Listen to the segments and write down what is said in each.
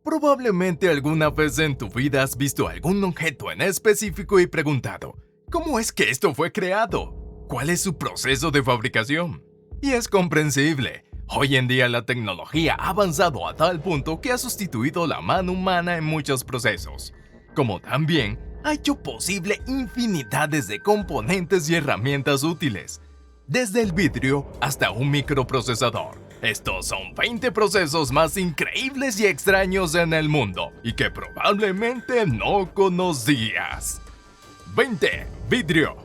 Probablemente alguna vez en tu vida has visto algún objeto en específico y preguntado, ¿cómo es que esto fue creado? ¿Cuál es su proceso de fabricación? Y es comprensible. Hoy en día la tecnología ha avanzado a tal punto que ha sustituido la mano humana en muchos procesos, como también ha hecho posible infinidades de componentes y herramientas útiles, desde el vidrio hasta un microprocesador. Estos son 20 procesos más increíbles y extraños en el mundo y que probablemente no conocías. 20. Vidrio.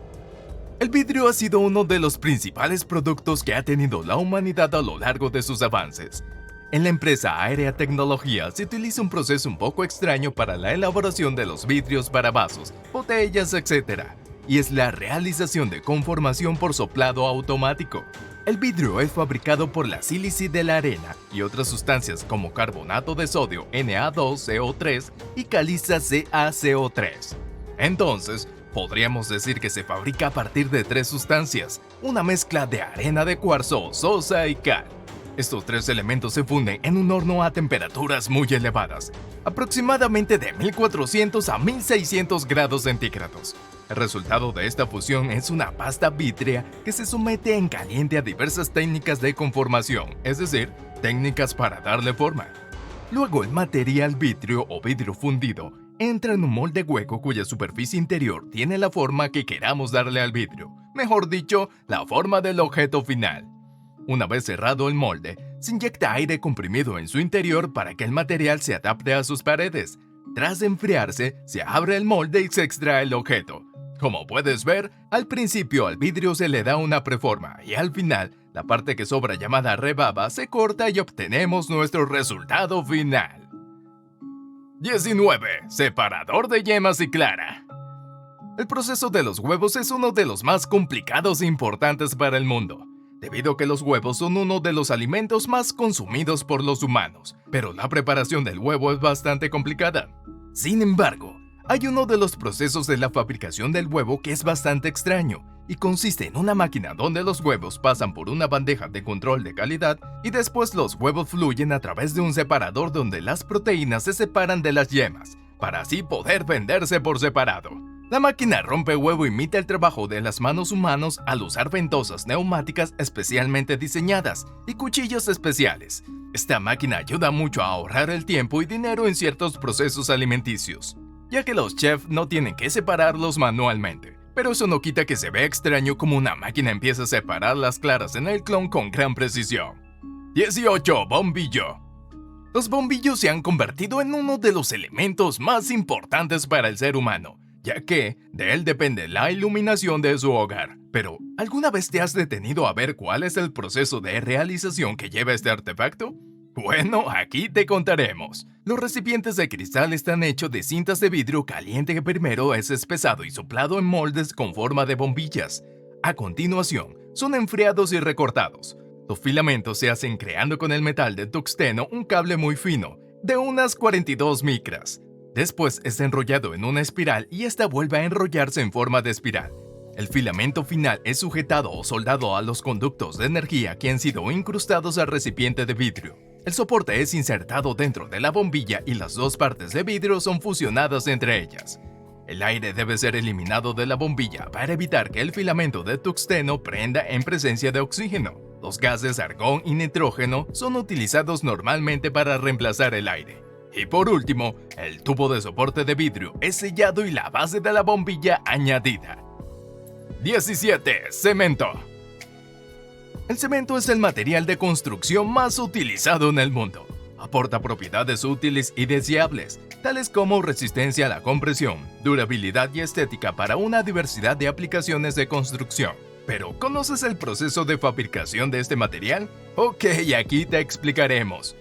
El vidrio ha sido uno de los principales productos que ha tenido la humanidad a lo largo de sus avances. En la empresa Aerea Tecnología se utiliza un proceso un poco extraño para la elaboración de los vidrios para vasos, botellas, etc. Y es la realización de conformación por soplado automático. El vidrio es fabricado por la sílice de la arena y otras sustancias como carbonato de sodio Na2CO3 y caliza CaCO3. Entonces, podríamos decir que se fabrica a partir de tres sustancias, una mezcla de arena de cuarzo, sosa y cal. Estos tres elementos se funden en un horno a temperaturas muy elevadas, aproximadamente de 1400 a 1600 grados centígrados. El resultado de esta fusión es una pasta vítrea que se somete en caliente a diversas técnicas de conformación, es decir, técnicas para darle forma. Luego el material vitrio o vidrio fundido entra en un molde hueco cuya superficie interior tiene la forma que queramos darle al vidrio, mejor dicho, la forma del objeto final. Una vez cerrado el molde, se inyecta aire comprimido en su interior para que el material se adapte a sus paredes. Tras enfriarse, se abre el molde y se extrae el objeto. Como puedes ver, al principio al vidrio se le da una preforma y al final, la parte que sobra llamada rebaba se corta y obtenemos nuestro resultado final. 19. Separador de yemas y clara. El proceso de los huevos es uno de los más complicados e importantes para el mundo, debido a que los huevos son uno de los alimentos más consumidos por los humanos, pero la preparación del huevo es bastante complicada. Sin embargo, hay uno de los procesos de la fabricación del huevo que es bastante extraño y consiste en una máquina donde los huevos pasan por una bandeja de control de calidad y después los huevos fluyen a través de un separador donde las proteínas se separan de las yemas, para así poder venderse por separado. La máquina rompe huevo imita el trabajo de las manos humanas al usar ventosas neumáticas especialmente diseñadas y cuchillos especiales. Esta máquina ayuda mucho a ahorrar el tiempo y dinero en ciertos procesos alimenticios, ya que los chefs no tienen que separarlos manualmente. Pero eso no quita que se vea extraño como una máquina empieza a separar las claras en el clon con gran precisión. 18. Bombillo. Los bombillos se han convertido en uno de los elementos más importantes para el ser humano, ya que de él depende la iluminación de su hogar. Pero, ¿alguna vez te has detenido a ver cuál es el proceso de realización que lleva este artefacto? Bueno, aquí te contaremos. Los recipientes de cristal están hechos de cintas de vidrio caliente que primero es espesado y soplado en moldes con forma de bombillas. A continuación, son enfriados y recortados. Los filamentos se hacen creando con el metal de tuxteno un cable muy fino, de unas 42 micras. Después es enrollado en una espiral y esta vuelve a enrollarse en forma de espiral. El filamento final es sujetado o soldado a los conductos de energía que han sido incrustados al recipiente de vidrio. El soporte es insertado dentro de la bombilla y las dos partes de vidrio son fusionadas entre ellas. El aire debe ser eliminado de la bombilla para evitar que el filamento de tuxteno prenda en presencia de oxígeno. Los gases argón y nitrógeno son utilizados normalmente para reemplazar el aire. Y por último, el tubo de soporte de vidrio es sellado y la base de la bombilla añadida. 17. Cemento. El cemento es el material de construcción más utilizado en el mundo. Aporta propiedades útiles y deseables, tales como resistencia a la compresión, durabilidad y estética para una diversidad de aplicaciones de construcción. Pero, ¿conoces el proceso de fabricación de este material? Ok, aquí te explicaremos.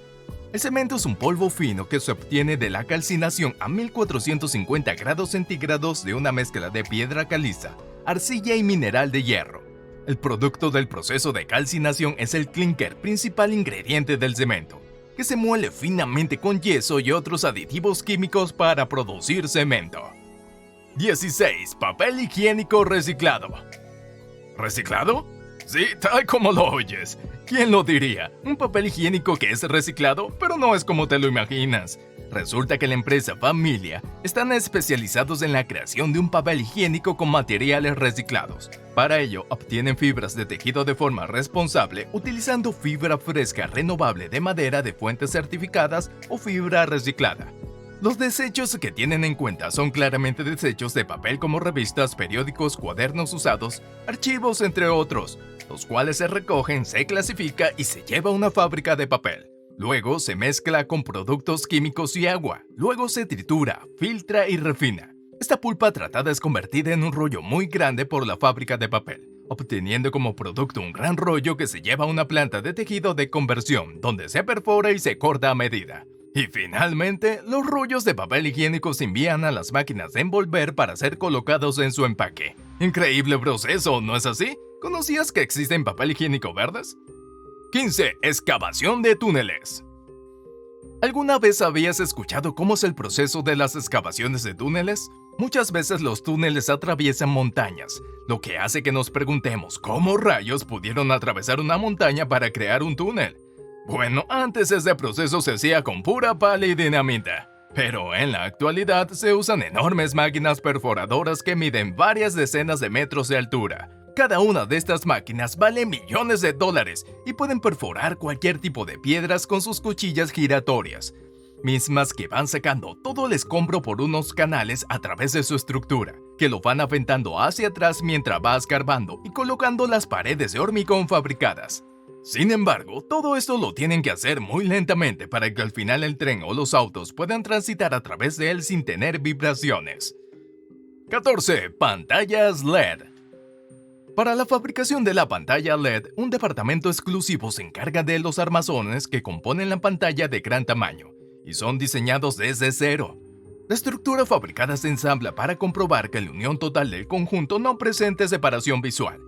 El cemento es un polvo fino que se obtiene de la calcinación a 1450 grados centígrados de una mezcla de piedra caliza, arcilla y mineral de hierro. El producto del proceso de calcinación es el clinker, principal ingrediente del cemento, que se muele finamente con yeso y otros aditivos químicos para producir cemento. 16. Papel higiénico reciclado. ¿Reciclado? Sí, tal como lo oyes. ¿Quién lo diría? Un papel higiénico que es reciclado, pero no es como te lo imaginas. Resulta que la empresa Familia están especializados en la creación de un papel higiénico con materiales reciclados. Para ello, obtienen fibras de tejido de forma responsable utilizando fibra fresca renovable de madera de fuentes certificadas o fibra reciclada. Los desechos que tienen en cuenta son claramente desechos de papel como revistas, periódicos, cuadernos usados, archivos, entre otros, los cuales se recogen, se clasifica y se lleva a una fábrica de papel. Luego se mezcla con productos químicos y agua. Luego se tritura, filtra y refina. Esta pulpa tratada es convertida en un rollo muy grande por la fábrica de papel, obteniendo como producto un gran rollo que se lleva a una planta de tejido de conversión, donde se perfora y se corta a medida. Y finalmente, los rollos de papel higiénico se envían a las máquinas de envolver para ser colocados en su empaque. Increíble proceso, ¿no es así? ¿Conocías que existen papel higiénico verdes? 15. Excavación de túneles. ¿Alguna vez habías escuchado cómo es el proceso de las excavaciones de túneles? Muchas veces los túneles atraviesan montañas, lo que hace que nos preguntemos cómo rayos pudieron atravesar una montaña para crear un túnel. Bueno, antes ese proceso se hacía con pura pala y dinamita, pero en la actualidad se usan enormes máquinas perforadoras que miden varias decenas de metros de altura. Cada una de estas máquinas vale millones de dólares y pueden perforar cualquier tipo de piedras con sus cuchillas giratorias, mismas que van sacando todo el escombro por unos canales a través de su estructura, que lo van aventando hacia atrás mientras va escarbando y colocando las paredes de hormigón fabricadas. Sin embargo, todo esto lo tienen que hacer muy lentamente para que al final el tren o los autos puedan transitar a través de él sin tener vibraciones. 14. Pantallas LED. Para la fabricación de la pantalla LED, un departamento exclusivo se encarga de los armazones que componen la pantalla de gran tamaño y son diseñados desde cero. La estructura fabricada se ensambla para comprobar que la unión total del conjunto no presente separación visual.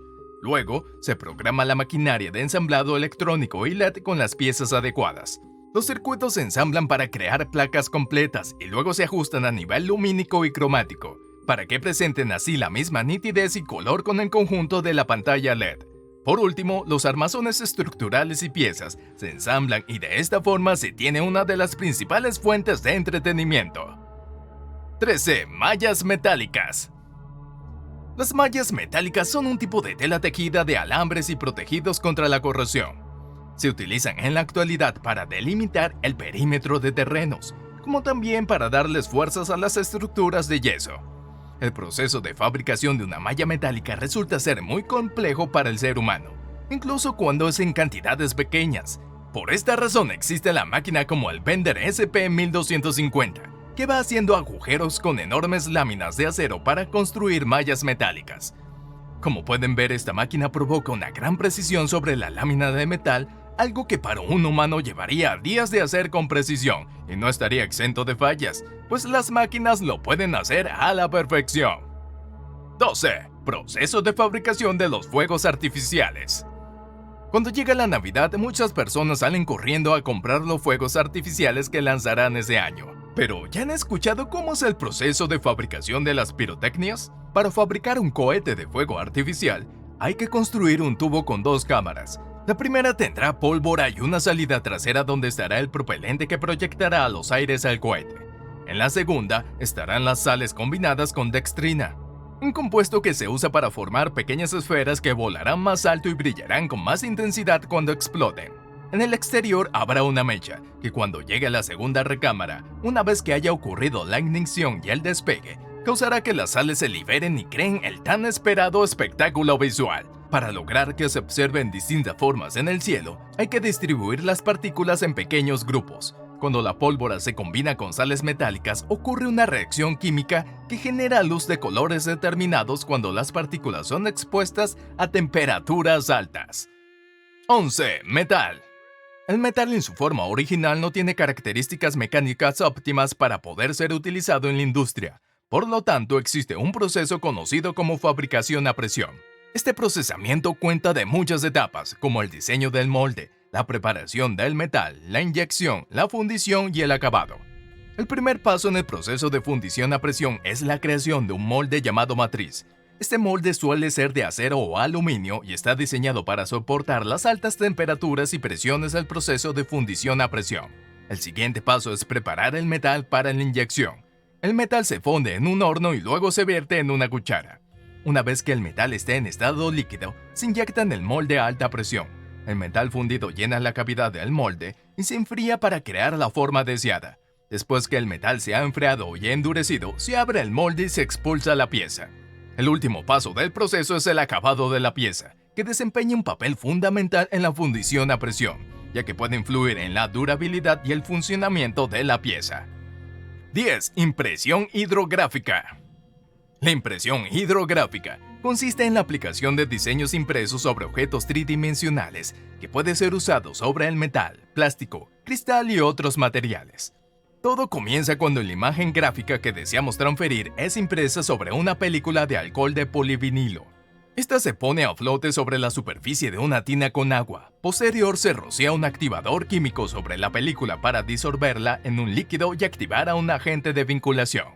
Luego, se programa la maquinaria de ensamblado electrónico y LED con las piezas adecuadas. Los circuitos se ensamblan para crear placas completas y luego se ajustan a nivel lumínico y cromático, para que presenten así la misma nitidez y color con el conjunto de la pantalla LED. Por último, los armazones estructurales y piezas se ensamblan y de esta forma se tiene una de las principales fuentes de entretenimiento. 13. Mallas metálicas. Las mallas metálicas son un tipo de tela tejida de alambres y protegidos contra la corrosión. Se utilizan en la actualidad para delimitar el perímetro de terrenos, como también para darles fuerzas a las estructuras de yeso. El proceso de fabricación de una malla metálica resulta ser muy complejo para el ser humano, incluso cuando es en cantidades pequeñas. Por esta razón existe la máquina como el Bender SP1250, que va haciendo agujeros con enormes láminas de acero para construir mallas metálicas. Como pueden ver, esta máquina provoca una gran precisión sobre la lámina de metal, algo que para un humano llevaría días de hacer con precisión y no estaría exento de fallas, pues las máquinas lo pueden hacer a la perfección. 12. Proceso de fabricación de los fuegos artificiales. Cuando llega la Navidad, muchas personas salen corriendo a comprar los fuegos artificiales que lanzarán ese año. Pero, ¿ya han escuchado cómo es el proceso de fabricación de las pirotecnias? Para fabricar un cohete de fuego artificial, hay que construir un tubo con dos cámaras. La primera tendrá pólvora y una salida trasera donde estará el propelente que proyectará a los aires al cohete. En la segunda estarán las sales combinadas con dextrina, un compuesto que se usa para formar pequeñas esferas que volarán más alto y brillarán con más intensidad cuando exploten. En el exterior habrá una mecha, que cuando llegue a la segunda recámara, una vez que haya ocurrido la ignición y el despegue, causará que las sales se liberen y creen el tan esperado espectáculo visual. Para lograr que se observen distintas formas en el cielo, hay que distribuir las partículas en pequeños grupos. Cuando la pólvora se combina con sales metálicas, ocurre una reacción química que genera luz de colores determinados cuando las partículas son expuestas a temperaturas altas. 11. Metal. El metal en su forma original no tiene características mecánicas óptimas para poder ser utilizado en la industria. Por lo tanto, existe un proceso conocido como fabricación a presión. Este procesamiento cuenta de muchas etapas, como el diseño del molde, la preparación del metal, la inyección, la fundición y el acabado. El primer paso en el proceso de fundición a presión es la creación de un molde llamado matriz. Este molde suele ser de acero o aluminio y está diseñado para soportar las altas temperaturas y presiones del proceso de fundición a presión. El siguiente paso es preparar el metal para la inyección. El metal se funde en un horno y luego se vierte en una cuchara. Una vez que el metal esté en estado líquido, se inyecta en el molde a alta presión. El metal fundido llena la cavidad del molde y se enfría para crear la forma deseada. Después que el metal se ha enfriado y endurecido, se abre el molde y se expulsa la pieza. El último paso del proceso es el acabado de la pieza, que desempeña un papel fundamental en la fundición a presión, ya que puede influir en la durabilidad y el funcionamiento de la pieza. 10. Impresión hidrográfica. La impresión hidrográfica consiste en la aplicación de diseños impresos sobre objetos tridimensionales que pueden ser usados sobre el metal, plástico, cristal y otros materiales. Todo comienza cuando la imagen gráfica que deseamos transferir es impresa sobre una película de alcohol de polivinilo. Esta se pone a flote sobre la superficie de una tina con agua. Posterior se rocía un activador químico sobre la película para disolverla en un líquido y activar a un agente de vinculación.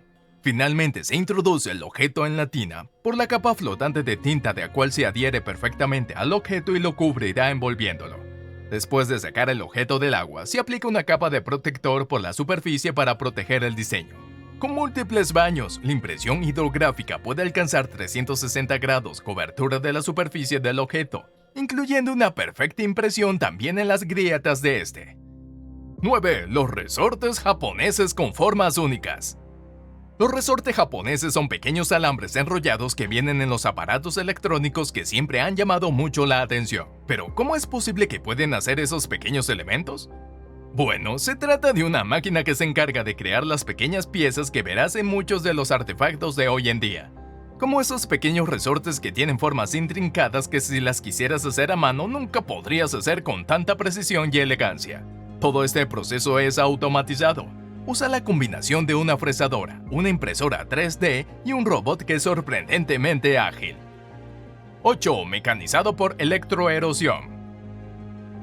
Finalmente se introduce el objeto en la tina por la capa flotante de tinta de la cual se adhiere perfectamente al objeto y lo cubrirá envolviéndolo. Después de sacar el objeto del agua, se aplica una capa de protector por la superficie para proteger el diseño. Con múltiples baños, la impresión hidrográfica puede alcanzar 360 grados cobertura de la superficie del objeto, incluyendo una perfecta impresión también en las grietas de este. 9. Los resortes japoneses con formas únicas. Los resortes japoneses son pequeños alambres enrollados que vienen en los aparatos electrónicos que siempre han llamado mucho la atención. Pero, ¿cómo es posible que pueden hacer esos pequeños elementos? Bueno, se trata de una máquina que se encarga de crear las pequeñas piezas que verás en muchos de los artefactos de hoy en día. Como esos pequeños resortes que tienen formas intrincadas que si las quisieras hacer a mano nunca podrías hacer con tanta precisión y elegancia. Todo este proceso es automatizado. Usa la combinación de una fresadora, una impresora 3D y un robot que es sorprendentemente ágil. 8. Mecanizado por electroerosión.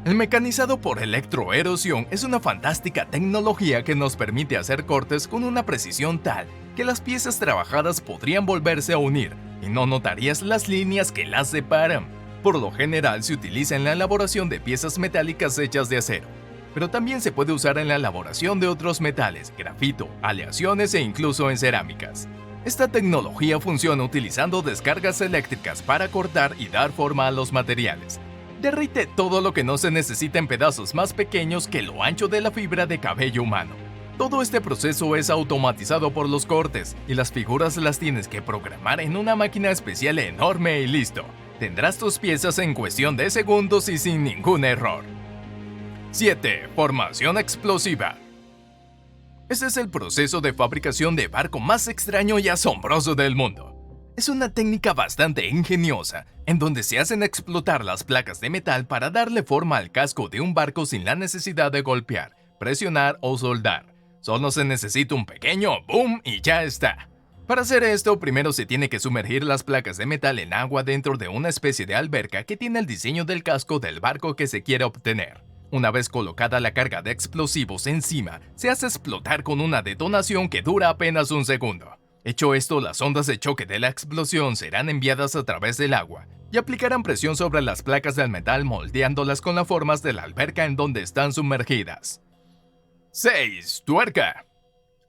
El mecanizado por electroerosión es una fantástica tecnología que nos permite hacer cortes con una precisión tal que las piezas trabajadas podrían volverse a unir y no notarías las líneas que las separan. Por lo general se utiliza en la elaboración de piezas metálicas hechas de acero, pero también se puede usar en la elaboración de otros metales, grafito, aleaciones e incluso en cerámicas. Esta tecnología funciona utilizando descargas eléctricas para cortar y dar forma a los materiales. Derrite todo lo que no se necesita en pedazos más pequeños que lo ancho de la fibra de cabello humano. Todo este proceso es automatizado por los cortes y las figuras las tienes que programar en una máquina especial enorme y listo. Tendrás tus piezas en cuestión de segundos y sin ningún error. 7. Formación explosiva. Este es el proceso de fabricación de barco más extraño y asombroso del mundo. Es una técnica bastante ingeniosa, en donde se hacen explotar las placas de metal para darle forma al casco de un barco sin la necesidad de golpear, presionar o soldar. Solo se necesita un pequeño boom y ya está. Para hacer esto, primero se tiene que sumergir las placas de metal en agua dentro de una especie de alberca que tiene el diseño del casco del barco que se quiere obtener. Una vez colocada la carga de explosivos encima, se hace explotar con una detonación que dura apenas un segundo. Hecho esto, las ondas de choque de la explosión serán enviadas a través del agua y aplicarán presión sobre las placas del metal moldeándolas con las formas de la alberca en donde están sumergidas. 6. Tuerca.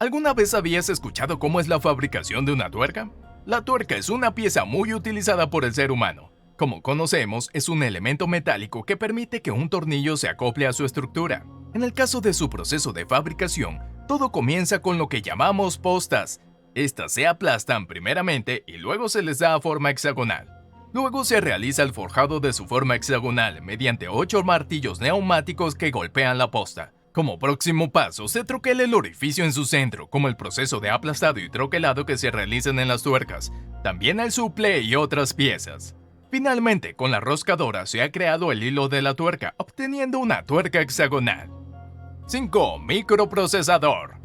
¿Alguna vez habías escuchado cómo es la fabricación de una tuerca? La tuerca es una pieza muy utilizada por el ser humano. Como conocemos, es un elemento metálico que permite que un tornillo se acople a su estructura. En el caso de su proceso de fabricación, todo comienza con lo que llamamos postas. Estas se aplastan primeramente y luego se les da forma hexagonal. Luego se realiza el forjado de su forma hexagonal mediante 8 martillos neumáticos que golpean la posta. Como próximo paso, se troquela el orificio en su centro, como el proceso de aplastado y troquelado que se realizan en las tuercas, también el suple y otras piezas. Finalmente, con la roscadora se ha creado el hilo de la tuerca, obteniendo una tuerca hexagonal. 5. Microprocesador.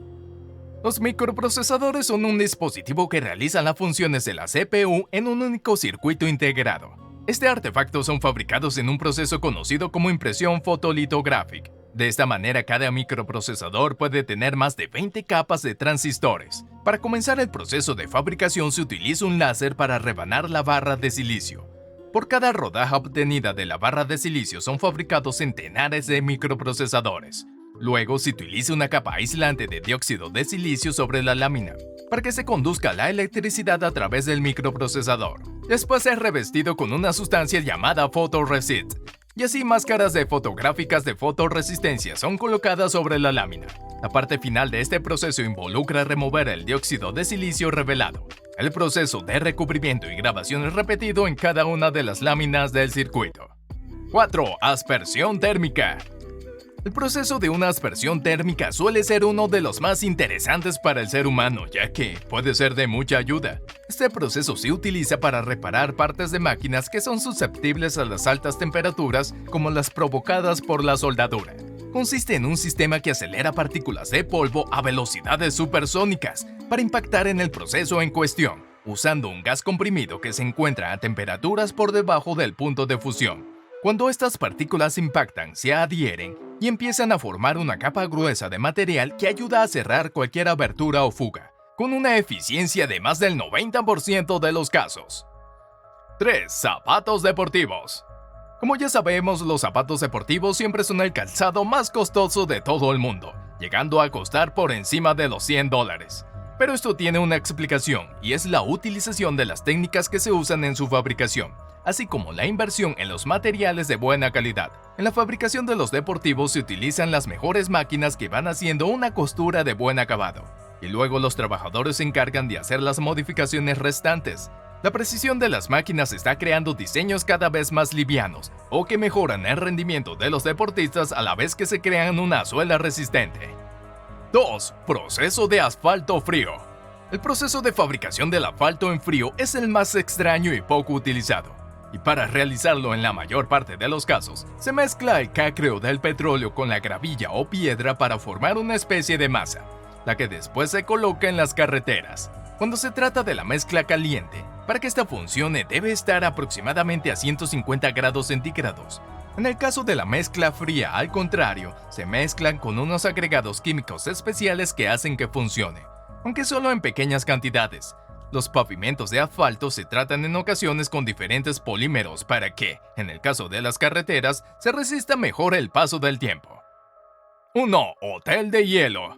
Los microprocesadores son un dispositivo que realiza las funciones de la CPU en un único circuito integrado. Este artefacto son fabricados en un proceso conocido como impresión fotolitográfica. De esta manera, cada microprocesador puede tener más de 20 capas de transistores. Para comenzar el proceso de fabricación se utiliza un láser para rebanar la barra de silicio. Por cada rodaja obtenida de la barra de silicio son fabricados centenares de microprocesadores. Luego se utiliza una capa aislante de dióxido de silicio sobre la lámina para que se conduzca la electricidad a través del microprocesador. Después es revestido con una sustancia llamada photoresist, y así máscaras de fotográficas de fotoresistencia son colocadas sobre la lámina. La parte final de este proceso involucra remover el dióxido de silicio revelado. El proceso de recubrimiento y grabación es repetido en cada una de las láminas del circuito. 4. Aspersión térmica. El proceso de una aspersión térmica suele ser uno de los más interesantes para el ser humano, ya que puede ser de mucha ayuda. Este proceso se utiliza para reparar partes de máquinas que son susceptibles a las altas temperaturas, como las provocadas por la soldadura. Consiste en un sistema que acelera partículas de polvo a velocidades supersónicas para impactar en el proceso en cuestión, usando un gas comprimido que se encuentra a temperaturas por debajo del punto de fusión. Cuando estas partículas impactan, se adhieren y empiezan a formar una capa gruesa de material que ayuda a cerrar cualquier abertura o fuga, con una eficiencia de más del 90% de los casos. 3. Zapatos deportivos. Como ya sabemos, los zapatos deportivos siempre son el calzado más costoso de todo el mundo, llegando a costar por encima de los $100. Pero esto tiene una explicación, y es la utilización de las técnicas que se usan en su fabricación, así como la inversión en los materiales de buena calidad. En la fabricación de los deportivos se utilizan las mejores máquinas que van haciendo una costura de buen acabado, y luego los trabajadores se encargan de hacer las modificaciones restantes. La precisión de las máquinas está creando diseños cada vez más livianos, o que mejoran el rendimiento de los deportistas a la vez que se crean una suela resistente. 2. Proceso de asfalto frío. El proceso de fabricación del asfalto en frío es el más extraño y poco utilizado. Y para realizarlo en la mayor parte de los casos, se mezcla el cacreo del petróleo con la gravilla o piedra para formar una especie de masa, la que después se coloca en las carreteras. Cuando se trata de la mezcla caliente, para que esta funcione debe estar aproximadamente a 150 grados centígrados. En el caso de la mezcla fría, al contrario, se mezclan con unos agregados químicos especiales que hacen que funcione, aunque solo en pequeñas cantidades. Los pavimentos de asfalto se tratan en ocasiones con diferentes polímeros para que, en el caso de las carreteras, se resista mejor el paso del tiempo. 1. Hotel de hielo.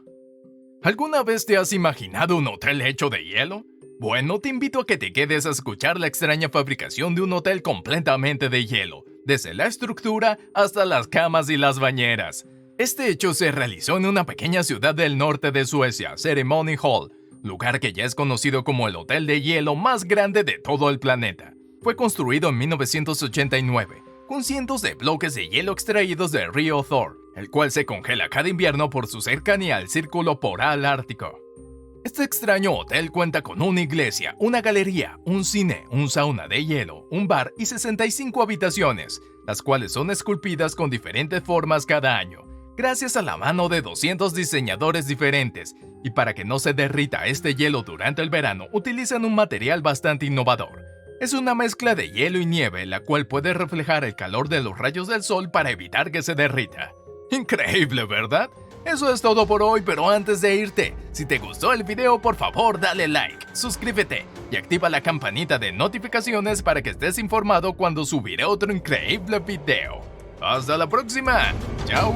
¿Alguna vez te has imaginado un hotel hecho de hielo? Bueno, te invito a que te quedes a escuchar la extraña fabricación de un hotel completamente de hielo, desde la estructura hasta las camas y las bañeras. Este hecho se realizó en una pequeña ciudad del norte de Suecia, Ceremony Hall, lugar que ya es conocido como el hotel de hielo más grande de todo el planeta. Fue construido en 1989, con cientos de bloques de hielo extraídos del río Thor, el cual se congela cada invierno por su cercanía al círculo polar ártico. Este extraño hotel cuenta con una iglesia, una galería, un cine, un sauna de hielo, un bar y 65 habitaciones, las cuales son esculpidas con diferentes formas cada año, gracias a la mano de 200 diseñadores diferentes, y para que no se derrita este hielo durante el verano, utilizan un material bastante innovador. Es una mezcla de hielo y nieve, la cual puede reflejar el calor de los rayos del sol para evitar que se derrita. Increíble, ¿verdad? Eso es todo por hoy, pero antes de irte, si te gustó el video, por favor dale like, suscríbete y activa la campanita de notificaciones para que estés informado cuando subiré otro increíble video. ¡Hasta la próxima! ¡Chao!